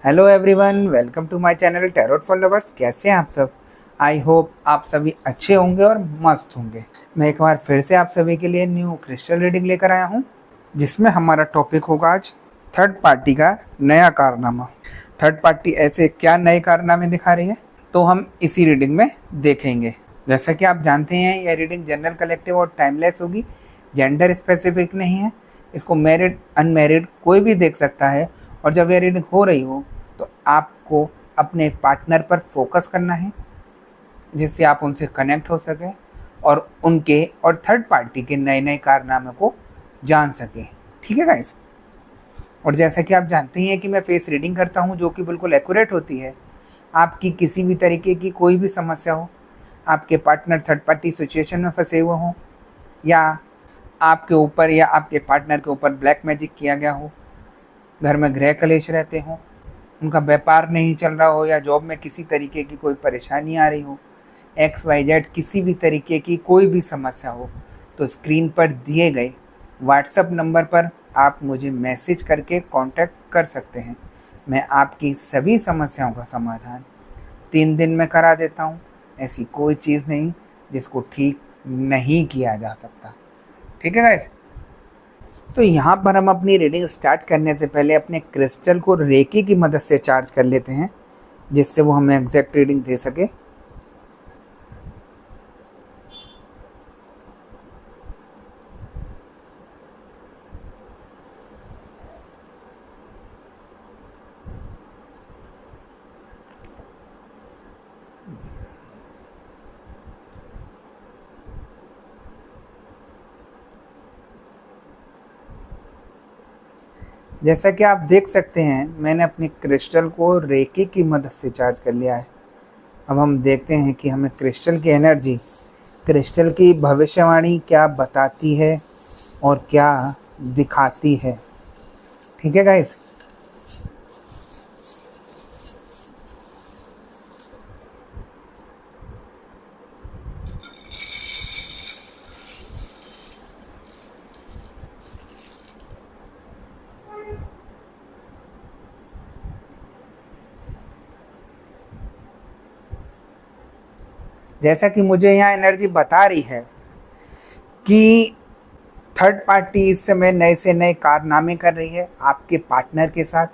Hello everyone, welcome to my channel tarot for lovers. कैसे हैं आप सब? आई होप आप सभी अच्छे होंगे और मस्त होंगे। मैं एक बार फिर से आप सभी के लिए न्यू क्रिस्टल रीडिंग लेकर आया हूं, जिसमें हमारा टॉपिक होगा आज थर्ड पार्टी का नया कारनामा। थर्ड पार्टी ऐसे क्या नए कारनामे दिखा रही है, तो हम इसी रीडिंग में देखेंगे। जैसा कि आप जानते हैं, यह रीडिंग जनरल, कलेक्टिव और टाइमलेस होगी। जेंडर स्पेसिफिक नहीं है। इसको मैरिड अनमैरिड कोई भी देख सकता है। और जब यह रीडिंग हो रही हो तो आपको अपने पार्टनर पर फोकस करना है, जिससे आप उनसे कनेक्ट हो सकें और उनके और थर्ड पार्टी के नए नए कारनामे को जान सकें। ठीक है गाइस? और जैसा कि आप जानते हैं कि मैं फेस रीडिंग करता हूं, जो कि बिल्कुल एक्यूरेट होती है। आपकी किसी भी तरीके की कोई भी समस्या हो, आपके पार्टनर थर्ड पार्टी सिचुएशन में फंसे हुए हों, या आपके ऊपर या आपके पार्टनर के ऊपर ब्लैक मैजिक किया गया हो, घर में गृह कलेश रहते हों, उनका व्यापार नहीं चल रहा हो, या जॉब में किसी तरीके की कोई परेशानी आ रही हो, XYZ किसी भी तरीके की कोई भी समस्या हो, तो स्क्रीन पर दिए गए व्हाट्सएप नंबर पर आप मुझे मैसेज करके कांटेक्ट कर सकते हैं। मैं आपकी सभी समस्याओं का समाधान 3 दिन में करा देता हूँ। ऐसी कोई चीज़ नहीं जिसको ठीक नहीं किया जा सकता। ठीक है गाइस? तो यहाँ पर हम अपनी रीडिंग स्टार्ट करने से पहले अपने क्रिस्टल को रेकी की मदद से चार्ज कर लेते हैं, जिससे वो हमें एग्जैक्ट रीडिंग दे सके। जैसा कि आप देख सकते हैं, मैंने अपनी क्रिस्टल को रेकी की मदद से चार्ज कर लिया है। अब हम देखते हैं कि हमें क्रिस्टल की एनर्जी, क्रिस्टल की भविष्यवाणी क्या बताती है और क्या दिखाती है। ठीक है गाइस? जैसा कि मुझे यहाँ एनर्जी बता रही है कि थर्ड पार्टी इस समय नए से नए कारनामे कर रही है आपके पार्टनर के साथ,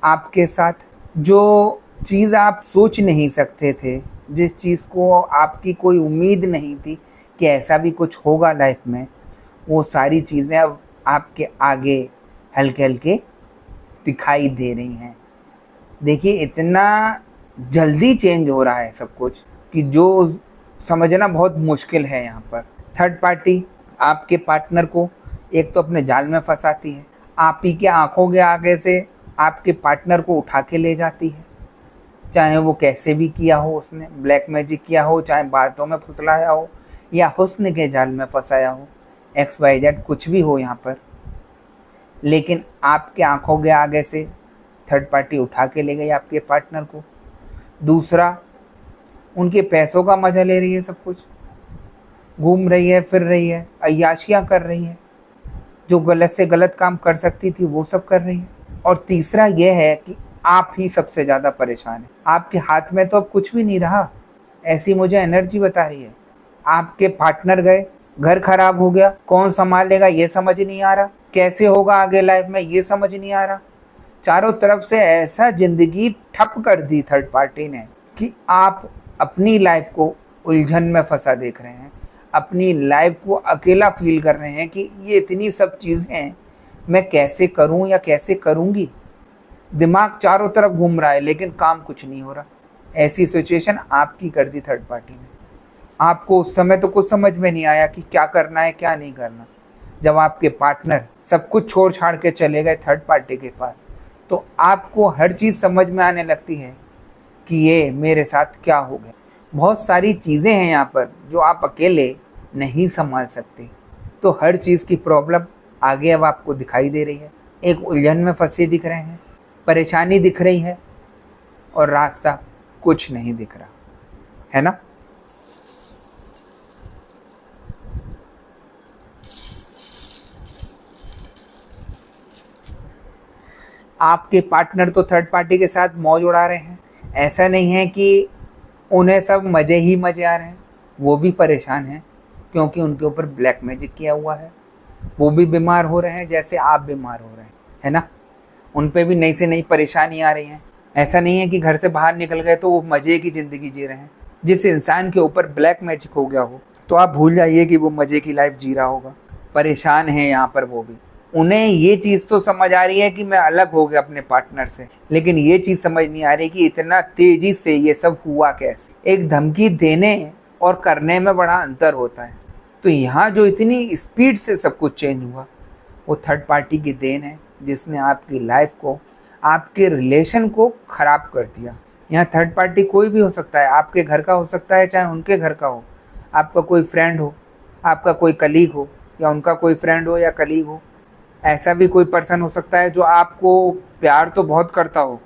आपके साथ। जो चीज़ आप सोच नहीं सकते थे, जिस चीज़ को आपकी कोई उम्मीद नहीं थी कि ऐसा भी कुछ होगा लाइफ में, वो सारी चीज़ें अब आपके आगे हल्के हल्के दिखाई दे रही हैं। देखिए, इतना जल्दी चेंज हो रहा है सब कुछ कि जो समझना बहुत मुश्किल है। यहाँ पर थर्ड पार्टी आपके पार्टनर को एक तो अपने जाल में फंसाती है, आप ही के आंखों के आगे से आपके पार्टनर को उठा के ले जाती है। चाहे वो कैसे भी किया हो, उसने ब्लैक मैजिक किया हो, चाहे बातों में फुसलाया हो, या हुस्न के जाल में फंसाया हो, XYZ कुछ भी हो यहाँ पर, लेकिन आपके आंखों के आगे से थर्ड पार्टी उठा के ले गई आपके पार्टनर को। दूसरा, उनके पैसों का मजा ले रही है, सब कुछ घूम रही है, फिर रही है, अय्याशियाँ कर रही है, जो गलत से गलत काम कर सकती थी वो सब कर रही है। और तीसरा यह है कि आप ही सबसे ज़्यादा परेशान हैं। आपके हाथ में तो अब कुछ भी नहीं रहा, ऐसी मुझे एनर्जी बता रही है। आपके पार्टनर गए, घर खराब हो गया, कौन संभालेगा ये समझ नहीं आ रहा, कैसे होगा आगे लाइफ में ये समझ नहीं आ रहा। चारों तरफ से ऐसा जिंदगी ठप कर दी थर्ड पार्टी ने कि आप अपनी लाइफ को उलझन में फंसा देख रहे हैं, अपनी लाइफ को अकेला फील कर रहे हैं कि ये इतनी सब चीज़ें मैं कैसे करूं या कैसे करूंगी। दिमाग चारों तरफ घूम रहा है लेकिन काम कुछ नहीं हो रहा। ऐसी सिचुएशन आपकी कर दी थर्ड पार्टी ने। आपको उस समय तो कुछ समझ में नहीं आया कि क्या करना है क्या नहीं करना। जब आपके पार्टनर सब कुछ छोड़ छाड़ के चले गए थर्ड पार्टी के पास, तो आपको हर चीज़ समझ में आने लगती है कि ये मेरे साथ क्या हो गया। बहुत सारी चीज़ें हैं यहाँ पर जो आप अकेले नहीं संभाल सकते। तो हर चीज़ की प्रॉब्लम आगे अब आपको दिखाई दे रही है। एक उलझन में फंसे दिख रहे हैं, परेशानी दिख रही है, और रास्ता कुछ नहीं दिख रहा है ना। आपके पार्टनर तो थर्ड पार्टी के साथ मौज उड़ा रहे हैं। ऐसा नहीं है कि उन्हें सब मज़े ही मज़े आ रहे हैं, वो भी परेशान हैं क्योंकि उनके ऊपर ब्लैक मैजिक किया हुआ है। वो भी बीमार हो रहे हैं जैसे आप बीमार हो रहे हैं, है ना। उन पे भी नई से नई परेशानी आ रही है। ऐसा नहीं है कि घर से बाहर निकल गए तो वो मज़े की ज़िंदगी जी रहे हैं। जिस इंसान के ऊपर ब्लैक मैजिक हो गया हो तो आप भूल जाइए कि वो मज़े की लाइफ जी रहा होगा। परेशान है यहाँ पर वो भी। उन्हें ये चीज़ तो समझ आ रही है कि मैं अलग हो गया अपने पार्टनर से, लेकिन ये चीज़ समझ नहीं आ रही कि इतना तेज़ी से ये सब हुआ कैसे। एक धमकी देने और करने में बड़ा अंतर होता है। तो यहाँ जो इतनी स्पीड से सब कुछ चेंज हुआ वो थर्ड पार्टी की देन है, जिसने आपकी लाइफ को, आपके रिलेशन को ख़राब कर दिया। यहाँ थर्ड पार्टी कोई भी हो सकता है, आपके घर का हो सकता है, चाहे उनके घर का हो, आपका कोई फ्रेंड हो, आपका कोई कलीग हो, या उनका कोई फ्रेंड हो या कलीग हो। ऐसा भी कोई पर्सन हो सकता है जो आपको प्यार तो बहुत करता हो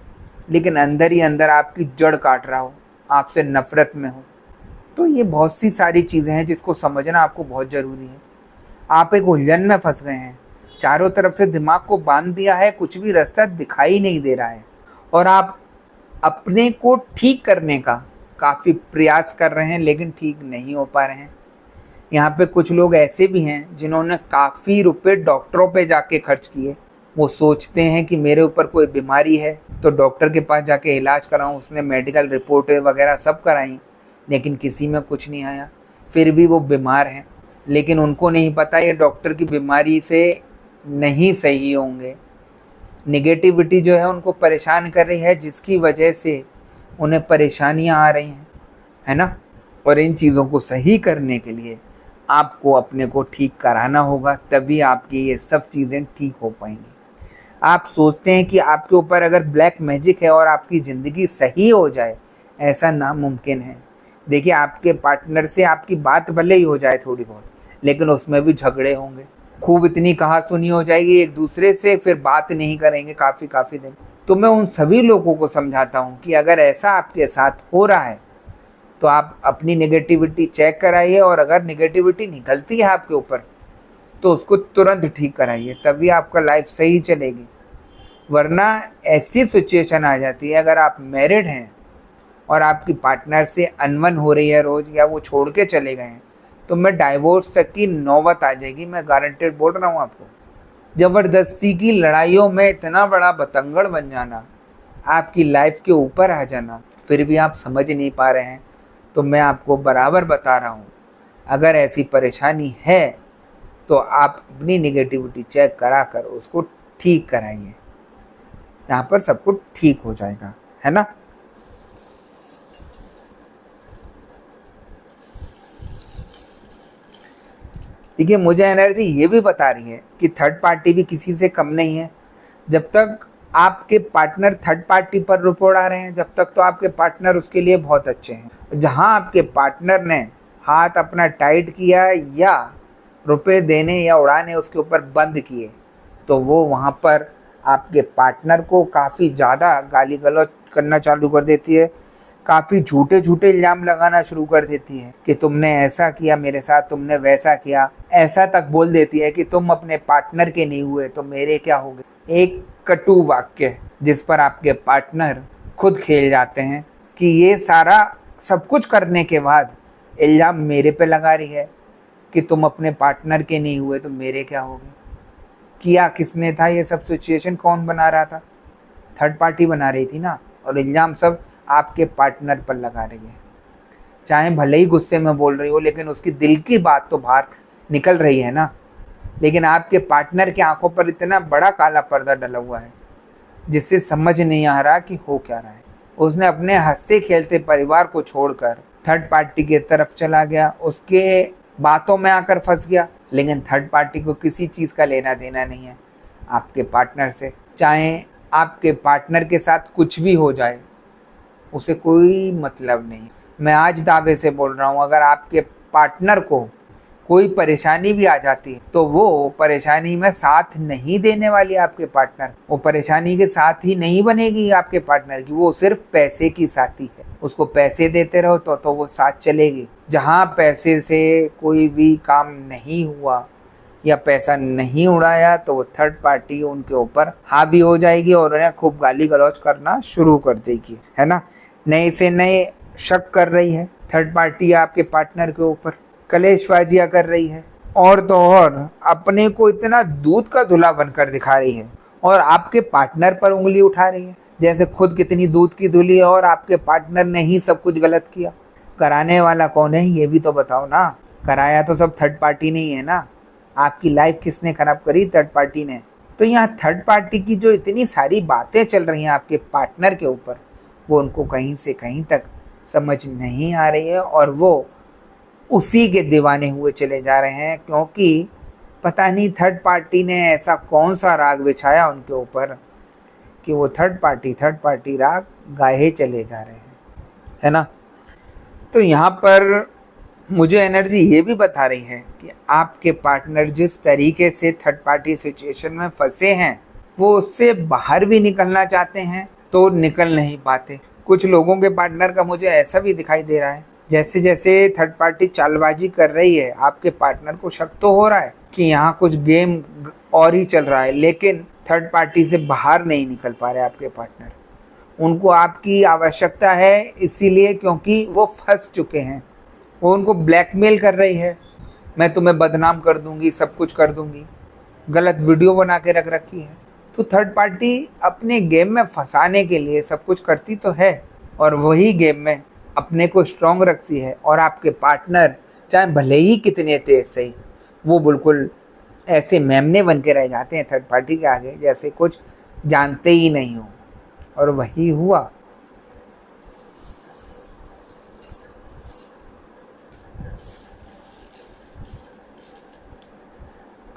लेकिन अंदर ही अंदर आपकी जड़ काट रहा हो, आपसे नफ़रत में हो। तो ये बहुत सी सारी चीज़ें हैं जिसको समझना आपको बहुत ज़रूरी है। आप एक उलझन में फंस गए हैं, चारों तरफ से दिमाग को बांध दिया है, कुछ भी रास्ता दिखाई नहीं दे रहा है और आप अपने को ठीक करने का काफ़ी प्रयास कर रहे हैं लेकिन ठीक नहीं हो पा रहे हैं। यहाँ पे कुछ लोग ऐसे भी हैं जिन्होंने काफ़ी रुपए डॉक्टरों पे जाके खर्च किए। वो सोचते हैं कि मेरे ऊपर कोई बीमारी है तो डॉक्टर के पास जाके इलाज कराऊं। उसने मेडिकल रिपोर्टें वगैरह सब कराई लेकिन किसी में कुछ नहीं आया, फिर भी वो बीमार हैं। लेकिन उनको नहीं पता ये डॉक्टर की बीमारी से नहीं सही होंगे। निगेटिविटी जो है उनको परेशान कर रही है, जिसकी वजह से उन्हें परेशानियां आ रही हैं, है ना। और इन चीज़ों को सही करने के लिए आपको अपने को ठीक कराना होगा, तभी आपकी ये सब चीज़ें ठीक हो पाएंगी। आप सोचते हैं कि आपके ऊपर अगर ब्लैक मैजिक है और आपकी ज़िंदगी सही हो जाए, ऐसा नामुमकिन है। देखिए, आपके पार्टनर से आपकी बात भले ही हो जाए थोड़ी बहुत, लेकिन उसमें भी झगड़े होंगे, खूब इतनी कहा सुनी हो जाएगी एक दूसरे से, फिर बात नहीं करेंगे काफ़ी दिन। तो मैं उन सभी लोगों को समझाता हूँ कि अगर ऐसा आपके साथ हो रहा है तो आप अपनी नेगेटिविटी चेक कराइए, और अगर नेगेटिविटी निकलती है आपके ऊपर तो उसको तुरंत ठीक कराइए, तभी आपका लाइफ सही चलेगी। वरना ऐसी सिचुएशन आ जाती है, अगर आप मैरिड हैं और आपकी पार्टनर से अनबन हो रही है रोज़, या वो छोड़ के चले गए हैं, तो मैं डाइवोर्स तक की नौबत आ जाएगी। मैं गारंटेड बोल रहा हूँ आपको। ज़बरदस्ती की लड़ाइयों में इतना बड़ा बतंगड़ बन जाना, आपकी लाइफ के ऊपर आ जाना, फिर भी आप समझ नहीं पा रहे हैं, तो मैं आपको बराबर बता रहा हूँ, अगर ऐसी परेशानी है तो आप अपनी नेगेटिविटी चेक करा कर उसको ठीक कराइए। यहाँ पर सब कुछ ठीक हो जाएगा, है ना। देखिए, मुझे एनर्जी ये भी बता रही है कि थर्ड पार्टी भी किसी से कम नहीं है। जब तक आपके पार्टनर थर्ड पार्टी पर रिपोर्ट आ रहे हैं, जब तक तो आपके पार्टनर उसके लिए बहुत अच्छे हैं। जहां आपके पार्टनर ने हाथ अपना टाइट किया या रुपए देने या उड़ाने उसके ऊपर बंद किए, तो वो वहां पर आपके पार्टनर को काफ़ी ज़्यादा गाली गलौज करना चालू कर देती है, काफ़ी झूठे झूठे इल्ज़ाम लगाना शुरू कर देती है कि तुमने ऐसा किया मेरे साथ, तुमने वैसा किया। ऐसा तक बोल देती है कि तुम अपने पार्टनर के नहीं हुए तो मेरे क्या हो गए। एक कटु वाक्य जिस पर आपके पार्टनर खुद खेल जाते हैं कि ये सारा सब कुछ करने के बाद इल्ज़ाम मेरे पे लगा रही है कि तुम अपने पार्टनर के नहीं हुए तो मेरे क्या हो गए। किया किसने था ये सब? सिचुएशन कौन बना रहा था? थर्ड पार्टी बना रही थी ना, और इल्ज़ाम सब आपके पार्टनर पर लगा रही है। चाहे भले ही गुस्से में बोल रही हो, लेकिन उसकी दिल की बात तो बाहर निकल रही है ना। लेकिन आपके पार्टनर की आंखों पर इतना बड़ा काला पर्दा डला हुआ है जिससे समझ नहीं आ रहा कि हो क्या रहा है। उसने अपने हंसते खेलते परिवार को छोड़कर थर्ड पार्टी की तरफ चला गया, उसके बातों में आकर फंस गया। लेकिन थर्ड पार्टी को किसी चीज़ का लेना देना नहीं है आपके पार्टनर से। चाहे आपके पार्टनर के साथ कुछ भी हो जाए, उसे कोई मतलब नहीं। मैं आज दावे से बोल रहा हूँ, अगर आपके पार्टनर को कोई परेशानी भी आ जाती है तो वो परेशानी में साथ नहीं देने वाली आपके पार्टनर, वो परेशानी के साथ ही नहीं बनेगी आपके पार्टनर की। वो सिर्फ पैसे की साथी है, उसको पैसे देते रहो तो वो साथ चलेगी। जहाँ पैसे से कोई भी काम नहीं हुआ या पैसा नहीं उड़ाया तो वो थर्ड पार्टी उनके ऊपर हावी हो जाएगी और उन्हें खूब गाली गलौज करना शुरू कर देगी, है ना। नए से नए शक कर रही है थर्ड पार्टी आपके पार्टनर के ऊपर, कलेशबाजियां कर रही है, और तो और अपने को इतना दूध का धुला बनकर दिखा रही है और आपके पार्टनर पर उंगली उठा रही है, जैसे खुद कितनी दूध की धुली है और आपके पार्टनर ने ही सब कुछ गलत किया। कराने वाला कौन है ये भी तो बताओ ना। कराया तो सब थर्ड पार्टी नहीं है ना। आपकी लाइफ किसने खराब करी? थर्ड पार्टी ने। तो यहाँ थर्ड पार्टी की जो इतनी सारी बातें चल रही हैं आपके पार्टनर के ऊपर, वो उनको कहीं से कहीं तक समझ नहीं आ रही है और वो उसी के दीवाने हुए चले जा रहे हैं, क्योंकि पता नहीं थर्ड पार्टी ने ऐसा कौन सा राग बिछाया उनके ऊपर कि वो थर्ड पार्टी राग गाए चले जा रहे हैं, है ना। तो यहाँ पर मुझे एनर्जी ये भी बता रही है कि आपके पार्टनर जिस तरीके से थर्ड पार्टी सिचुएशन में फंसे हैं, वो उससे बाहर भी निकलना चाहते हैं तो निकल नहीं पाते। कुछ लोगों के पार्टनर का मुझे ऐसा भी दिखाई दे रहा है, जैसे जैसे थर्ड पार्टी चालबाजी कर रही है, आपके पार्टनर को शक तो हो रहा है कि यहाँ कुछ गेम और ही चल रहा है, लेकिन थर्ड पार्टी से बाहर नहीं निकल पा रहे आपके पार्टनर। उनको आपकी आवश्यकता है इसीलिए क्योंकि वो फंस चुके हैं। वो उनको ब्लैकमेल कर रही है, मैं तुम्हें बदनाम कर दूंगी, सब कुछ कर दूंगी, गलत वीडियो बना के रख रखी है। तो थर्ड पार्टी अपने गेम में फंसाने के लिए सब कुछ करती तो है और वही गेम में अपने को स्ट्रॉन्ग रखती है, और आपके पार्टनर चाहे भले ही कितने तेज सही, वो बिल्कुल ऐसे मेमने बन के रह जाते हैं थर्ड पार्टी के आगे, जैसे कुछ जानते ही नहीं हो। और वही हुआ।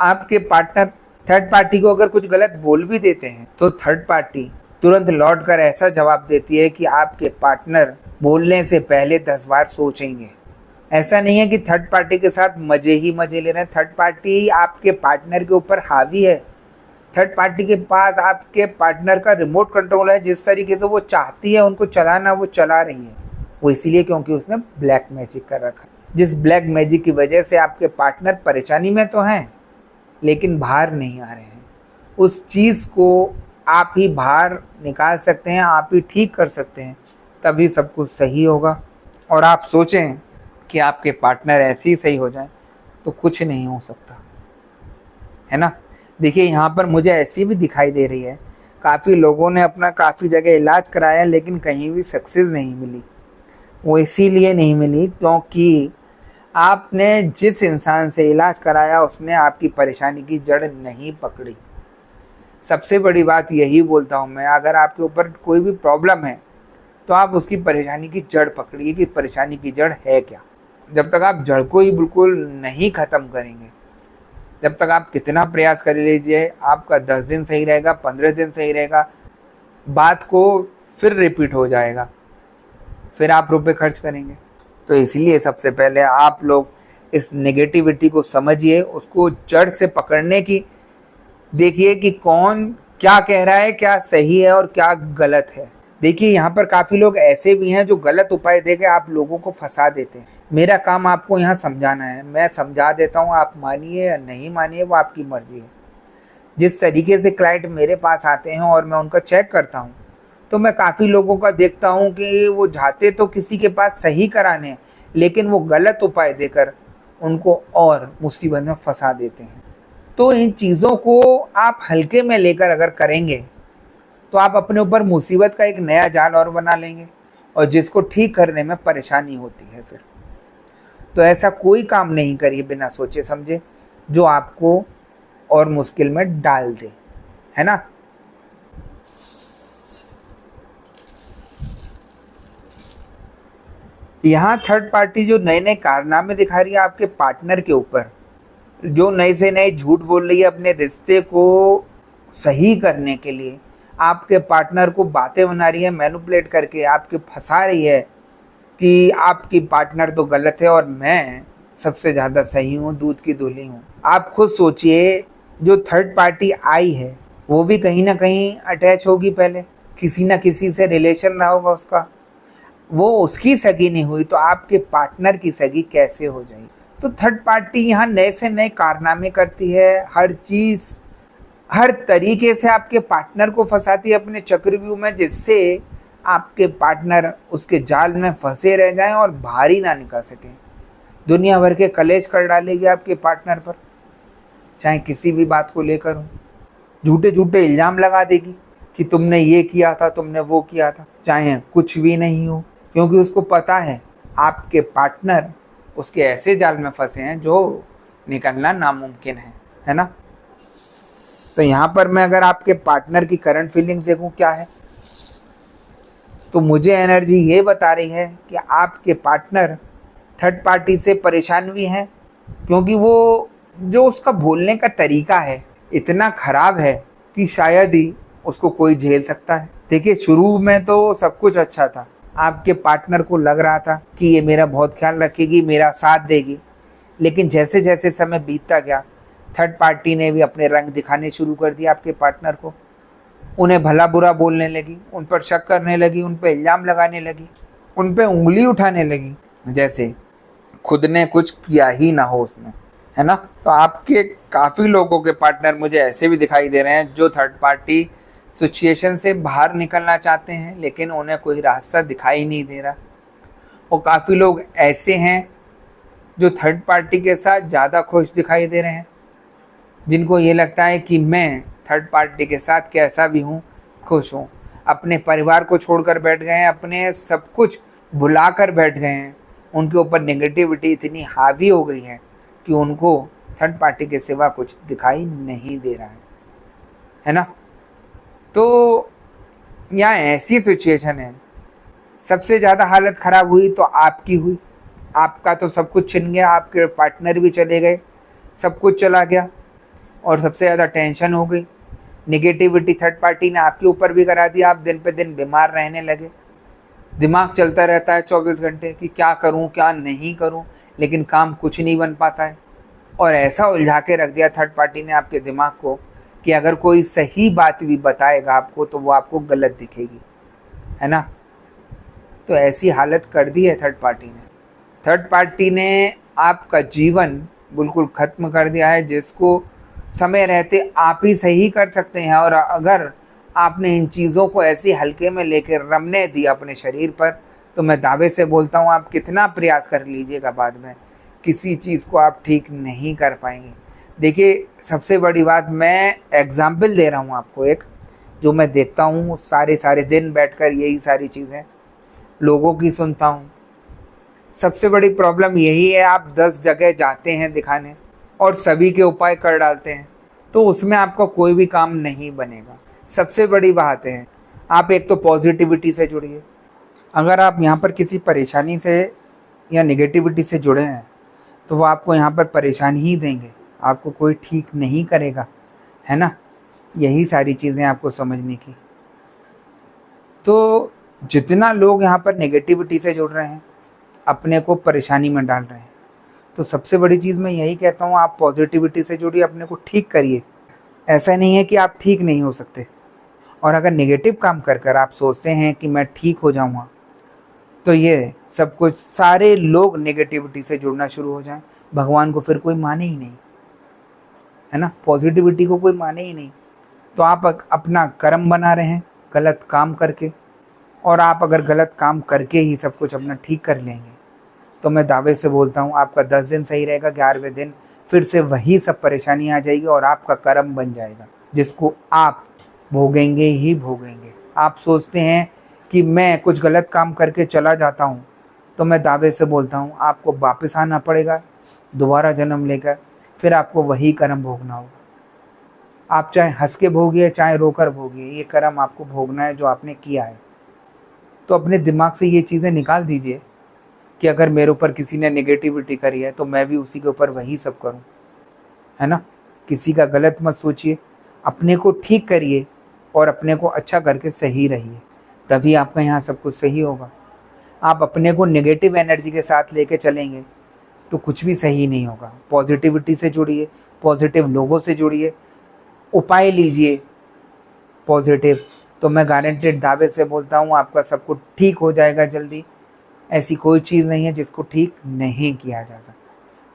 आपके पार्टनर थर्ड पार्टी को अगर कुछ गलत बोल भी देते हैं तो थर्ड पार्टी तुरंत लौट कर ऐसा जवाब देती है कि आपके पार्टनर बोलने से पहले 10 बार सोचेंगे। ऐसा नहीं है कि थर्ड पार्टी के साथ मजे ही मजे ले रहे हैं, थर्ड पार्टी आपके पार्टनर के ऊपर हावी है। थर्ड पार्टी के पास आपके पार्टनर का रिमोट कंट्रोल है, जिस तरीके से वो चाहती है उनको चलाना वो चला रही है। वो इसीलिए क्योंकि उसने ब्लैक मैजिक कर रखा है, जिस ब्लैक मैजिक की वजह से आपके पार्टनर परेशानी में तो हैं लेकिन बाहर नहीं आ रहे हैं। उस चीज़ को आप ही बाहर निकाल सकते हैं, आप ही ठीक कर सकते हैं, तभी सब कुछ सही होगा। और आप सोचें कि आपके पार्टनर ऐसे ही सही हो जाए तो कुछ नहीं हो सकता, है ना। देखिए यहाँ पर मुझे ऐसी भी दिखाई दे रही है, काफ़ी लोगों ने अपना काफ़ी जगह इलाज कराया लेकिन कहीं भी सक्सेस नहीं मिली। वो इसीलिए नहीं मिली क्योंकि आपने जिस इंसान से इलाज कराया उसने आपकी परेशानी की जड़ नहीं पकड़ी। सबसे बड़ी बात यही बोलता हूँ मैं, अगर आपके ऊपर कोई भी प्रॉब्लम है तो आप उसकी परेशानी की जड़ पकड़िए कि परेशानी की जड़ है क्या। जब तक आप जड़ को ही बिल्कुल नहीं ख़त्म करेंगे, जब तक आप कितना प्रयास कर लीजिए, आपका 10 दिन सही रहेगा, 15 दिन सही रहेगा, बात को फिर रिपीट हो जाएगा, फिर आप रुपए खर्च करेंगे। तो इसलिए सबसे पहले आप लोग इस नेगेटिविटी को समझिए, उसको जड़ से पकड़ने की देखिए कि कौन क्या कह रहा है, क्या सही है और क्या गलत है। देखिए यहाँ पर काफ़ी लोग ऐसे भी हैं जो गलत उपाय देके आप लोगों को फंसा देते हैं। मेरा काम आपको यहाँ समझाना है, मैं समझा देता हूँ, आप मानिए या नहीं मानिए वो आपकी मर्जी है। जिस तरीके से क्लाइंट मेरे पास आते हैं और मैं उनका चेक करता हूँ तो मैं काफ़ी लोगों का देखता हूँ कि वो जाते तो किसी के पास सही कराने, लेकिन वो गलत उपाय देकर उनको और मुसीबत में फंसा देते हैं। तो इन चीज़ों को आप हल्के में लेकर अगर करेंगे तो आप अपने ऊपर मुसीबत का एक नया जाल और बना लेंगे और जिसको ठीक करने में परेशानी होती है फिर। तो ऐसा कोई काम नहीं करिए बिना सोचे समझे जो आपको और मुश्किल में डाल दे, है ना। यहाँ थर्ड पार्टी जो नए नए कारनामे दिखा रही है आपके पार्टनर के ऊपर, जो नए से नए झूठ बोल रही है अपने रिश्ते को सही करने के लिए, आपके पार्टनर को बातें बना रही है मैनिपुलेट करके, आपके फंसा रही है कि आपकी पार्टनर तो गलत है और मैं सबसे ज़्यादा सही हूँ, दूध की धुली हूँ। आप खुद सोचिए, जो थर्ड पार्टी आई है वो भी कहीं ना कहीं अटैच होगी, पहले किसी ना किसी से रिलेशन रहा होगा उसका, वो उसकी सगी नहीं हुई तो आपके पार्टनर की सगी कैसे हो जाएगी। तो थर्ड पार्टी यहाँ नए से नए कारनामे करती है, हर चीज़ हर तरीके से आपके पार्टनर को फंसाती है अपने चक्रव्यूह में, जिससे आपके पार्टनर उसके जाल में फंसे रह जाएं और बाहर ही ना निकल सकें। दुनिया भर के कलेश कर डालेगी आपके पार्टनर पर, चाहे किसी भी बात को लेकर हो। झूठे झूठे इल्ज़ाम लगा देगी कि तुमने ये किया था, तुमने वो किया था, चाहे कुछ भी नहीं हो, क्योंकि उसको पता है आपके पार्टनर उसके ऐसे जाल में फंसे हैं जो निकलना नामुमकिन है ना। तो यहाँ पर मैं अगर आपके पार्टनर की करंट फीलिंग्स देखूँ क्या है, तो मुझे एनर्जी ये बता रही है कि आपके पार्टनर थर्ड पार्टी से परेशान भी हैं, क्योंकि वो जो उसका बोलने का तरीका है इतना ख़राब है कि शायद ही उसको कोई झेल सकता है। देखिए, शुरू में तो सब कुछ अच्छा था, आपके पार्टनर को लग रहा था कि ये मेरा बहुत ख्याल रखेगी, मेरा साथ देगी, लेकिन जैसे जैसे समय बीतता गया थर्ड पार्टी ने भी अपने रंग दिखाने शुरू कर दिया आपके पार्टनर को। उन्हें भला बुरा बोलने लगी, उन पर शक करने लगी, उन पर इल्ज़ाम लगाने लगी, उन पर उंगली उठाने लगी, जैसे खुद ने कुछ किया ही ना हो उसने, है ना। तो आपके काफ़ी लोगों के पार्टनर मुझे ऐसे भी दिखाई दे रहे हैं जो थर्ड पार्टी सिचुएशन से बाहर निकलना चाहते हैं, लेकिन उन्हें कोई रास्ता दिखाई नहीं दे रहा। और काफ़ी लोग ऐसे हैं जो थर्ड पार्टी के साथ ज़्यादा खुश दिखाई दे रहे हैं, जिनको ये लगता है कि मैं थर्ड पार्टी के साथ कैसा भी हूँ खुश हूँ। अपने परिवार को छोड़कर बैठ गए हैं, अपने सब कुछ भुला कर बैठ गए हैं। उनके ऊपर नेगेटिविटी इतनी हावी हो गई है कि उनको थर्ड पार्टी के सिवा कुछ दिखाई नहीं दे रहा है ना। तो यहाँ ऐसी सिचुएशन है, सबसे ज़्यादा हालत ख़राब हुई तो आपकी हुई। आपका तो सब कुछ छिन गया, आपके पार्टनर भी चले गए, सब कुछ चला गया, और सबसे ज़्यादा टेंशन हो गई। नेगेटिविटी थर्ड पार्टी ने आपके ऊपर भी करा दिया, आप दिन पे दिन बीमार रहने लगे। दिमाग चलता रहता है 24 घंटे कि क्या करूं क्या नहीं करूं, लेकिन काम कुछ नहीं बन पाता है। और ऐसा उलझा के रख दिया थर्ड पार्टी ने आपके दिमाग को कि अगर कोई सही बात भी बताएगा आपको तो वो आपको गलत दिखेगी, है ना। तो ऐसी हालत कर दी है थर्ड पार्टी ने। थर्ड पार्टी ने आपका जीवन बिल्कुल ख़त्म कर दिया है, जिसको समय रहते आप ही सही कर सकते हैं। और अगर आपने इन चीज़ों को ऐसे हल्के में लेकर रमने दिया अपने शरीर पर, तो मैं दावे से बोलता हूँ आप कितना प्रयास कर लीजिएगा, बाद में किसी चीज़ को आप ठीक नहीं कर पाएंगे। देखिए, सबसे बड़ी बात, मैं एग्जाम्पल दे रहा हूँ आपको एक, जो मैं देखता हूँ सारे दिन बैठकर यही सारी चीज़ें लोगों की सुनता हूँ। सबसे बड़ी प्रॉब्लम यही है, आप 10 जगह जाते हैं दिखाने और सभी के उपाय कर डालते हैं, तो उसमें आपका कोई भी काम नहीं बनेगा। सबसे बड़ी बात है, आप एक तो पॉजिटिविटी से जुड़िए। अगर आप यहाँ पर किसी परेशानी से या नेगेटिविटी से जुड़े हैं तो वो आपको यहाँ पर परेशानी ही देंगे, आपको कोई ठीक नहीं करेगा, है ना। यही सारी चीज़ें आपको समझने की। तो जितना लोग यहाँ पर नेगेटिविटी से जुड़ रहे हैं, अपने को परेशानी में डाल रहे हैं, तो सबसे बड़ी चीज़ मैं यही कहता हूँ, आप पॉजिटिविटी से जुड़िए, अपने को ठीक करिए। ऐसा नहीं है कि आप ठीक नहीं हो सकते। और अगर नेगेटिव काम कर कर आप सोचते हैं कि मैं ठीक हो जाऊँगा, तो ये सब कुछ सारे लोग नेगेटिविटी से जुड़ना शुरू हो जाएं, भगवान को फिर कोई माने ही नहीं, है ना। पॉजिटिविटी को कोई माने ही नहीं। तो आप अपना कर्म बना रहे हैं गलत काम करके, और आप अगर गलत काम करके ही सब कुछ अपना ठीक कर लेंगे, तो मैं दावे से बोलता हूँ आपका 10 दिन सही रहेगा, 11वें दिन फिर से वही सब परेशानी आ जाएगी और आपका कर्म बन जाएगा, जिसको आप भोगेंगे ही भोगेंगे। आप सोचते हैं कि मैं कुछ गलत काम करके चला जाता हूँ, तो मैं दावे से बोलता हूँ आपको वापस आना पड़ेगा दोबारा जन्म लेकर, फिर आपको वही कर्म भोगना होगा। आप चाहे हंस के भोगिए चाहे रोकर भोगिए, ये कर्म आपको भोगना है जो आपने किया है। तो अपने दिमाग से ये चीज़ें निकाल दीजिए कि अगर मेरे ऊपर किसी ने नेगेटिविटी करी है तो मैं भी उसी के ऊपर वही सब करूं, है ना। किसी का गलत मत सोचिए, अपने को ठीक करिए और अपने को अच्छा करके सही रहिए, तभी आपका यहाँ सब कुछ सही होगा। आप अपने को नेगेटिव एनर्जी के साथ लेके चलेंगे तो कुछ भी सही नहीं होगा। पॉजिटिविटी से जुड़िए, पॉजिटिव लोगों से जुड़िए, उपाय लीजिए पॉजिटिव, तो मैं गारंटेड दावे से बोलता हूँ आपका सब कुछ ठीक हो जाएगा जल्दी। ऐसी कोई चीज़ नहीं है जिसको ठीक नहीं किया जा सकता।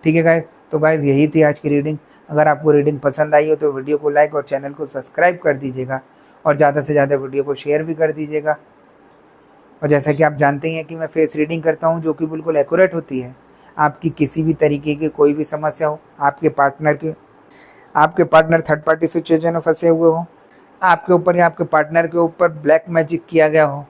ठीक है गाइस, तो गाइस यही थी आज की रीडिंग। अगर आपको रीडिंग पसंद आई हो तो वीडियो को लाइक और चैनल को सब्सक्राइब कर दीजिएगा और ज़्यादा से ज़्यादा वीडियो को शेयर भी कर दीजिएगा। और जैसा कि आप जानते हैं कि मैं फेस रीडिंग करता हूं जो कि बिल्कुल एक्यूरेट होती है। आपकी किसी भी तरीके की कोई भी समस्या हो, आपके पार्टनर थर्ड पार्टी सिचुएशन में फंसे हुए हो, आपके ऊपर या आपके पार्टनर के ऊपर ब्लैक मैजिक किया गया हो,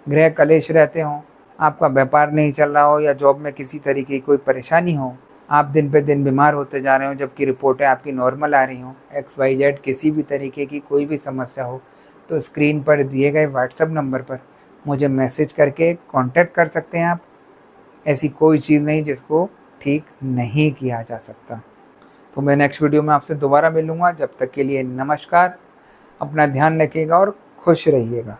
ग्रह कलेश रहते हों, आपका व्यापार नहीं चल रहा हो या जॉब में किसी तरीके की कोई परेशानी हो, आप दिन पे दिन बीमार होते जा रहे हो जबकि रिपोर्टें आपकी नॉर्मल आ रही हों, XYZ किसी भी तरीके की कोई भी समस्या हो, तो स्क्रीन पर दिए गए व्हाट्सएप नंबर पर मुझे मैसेज करके कांटेक्ट कर सकते हैं आप। ऐसी कोई चीज़ नहीं जिसको ठीक नहीं किया जा सकता। तो मैं नेक्स्ट वीडियो में आपसे दोबारा मिलूँगा। जब तक के लिए नमस्कार, अपना ध्यान रखिएगा और खुश रहिएगा।